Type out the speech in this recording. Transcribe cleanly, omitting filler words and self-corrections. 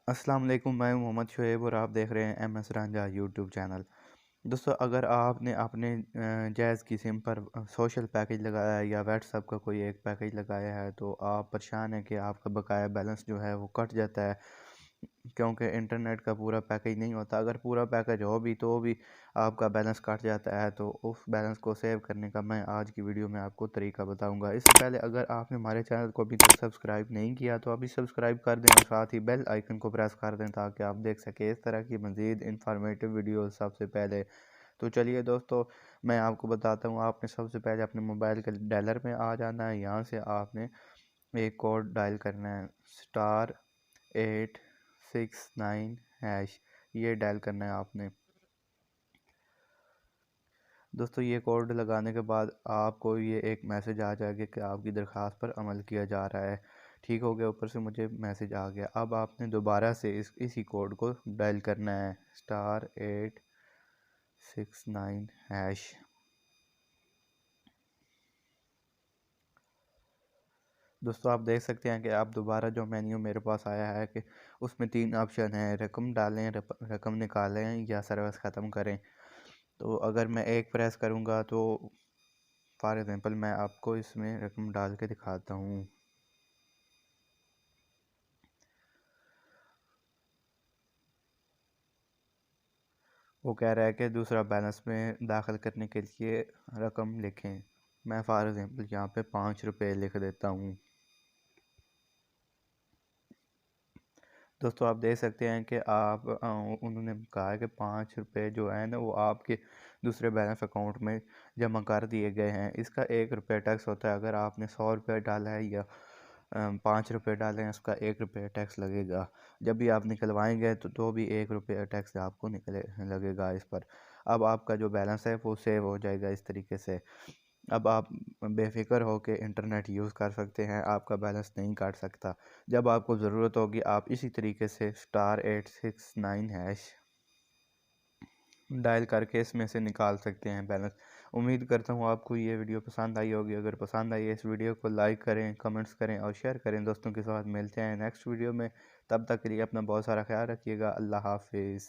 अस्सलाम वालेकुम। मैं मोहम्मद शुएब और आप देख रहे हैं M S Ranjha YouTube channel. दोस्तों, अगर आपने अपने जैज़ की सिम पर सोशल पैकेज लगाया है या व्हाट्सएप का कोई एक पैकेज लगाया है तो आप परेशान हैं कि आपका बकाया बैलेंस जो है वो कट जाता है, क्योंकि इंटरनेट का पूरा पैकेज नहीं होता। अगर पूरा पैकेज हो भी तो भी आपका बैलेंस कट जाता है। तो उस बैलेंस को सेव करने का मैं आज की वीडियो में आपको तरीका बताऊंगा। इससे पहले अगर आपने हमारे चैनल को अभी तक सब्सक्राइब नहीं किया तो अभी सब्सक्राइब कर दें और साथ ही बेल आइकन को प्रेस कर दें ताकि आप देख सकें इस तरह की मज़ीद इंफॉर्मेटिव वीडियो सबसे पहले। तो चलिए दोस्तों, मैं आपको बताता हूँ। आपने सबसे पहले अपने मोबाइल के डायलर में आ जाना है। यहाँ से आपने एक कोड डायल करना है, *869#। ये डायल करना है आपने। दोस्तों, ये कोड लगाने के बाद आपको ये एक मैसेज आ जाएगा कि आपकी दरख्वास्त पर अमल किया जा रहा है। ठीक हो गया, ऊपर से मुझे मैसेज आ गया। अब आपने दोबारा से इसी कोड को डायल करना है, *869#। दोस्तों, आप देख सकते हैं कि आप दोबारा जो मेन्यू मेरे पास आया है कि उसमें 3 ऑप्शन हैं, रकम डालें, रकम निकालें या सर्विस ख़त्म करें। तो अगर मैं एक प्रेस करूँगा तो फॉर एग्ज़ाम्पल मैं आपको इसमें रकम डाल के दिखाता हूँ। वो कह रहा है कि दूसरा बैलेंस में दाखिल करने के लिए रकम लिखें। मैं फॉर एग्ज़ाम्पल यहाँ पे 5 रुपये लिख देता हूँ। दोस्तों, आप देख सकते हैं कि उन्होंने कहा है कि 5 रुपये जो है ना वो आपके दूसरे बैलेंस अकाउंट में जमा कर दिए गए हैं। इसका 1 रुपये टैक्स होता है। अगर आपने 100 रुपये डाला है या 5 रुपये डाले हैं, उसका 1 रुपये टैक्स लगेगा। जब भी आप निकलवाएंगे तो भी 1 रुपये टैक्स आपको निकले लगेगा इस पर। अब आपका जो बैलेंस है वो सेव हो जाएगा इस तरीके से। अब आप बेफिक्र हो के इंटरनेट यूज़ कर सकते हैं, आपका बैलेंस नहीं काट सकता। जब आपको ज़रूरत होगी आप इसी तरीके से *869# डायल करके इसमें से निकाल सकते हैं बैलेंस। उम्मीद करता हूँ आपको ये वीडियो पसंद आई होगी। अगर पसंद आई है इस वीडियो को लाइक करें, कमेंट्स करें और शेयर करें दोस्तों के साथ। मिलते हैं नेक्स्ट वीडियो में। तब तक के लिए अपना बहुत सारा ख्याल रखिएगा। अल्लाह हाफिज़।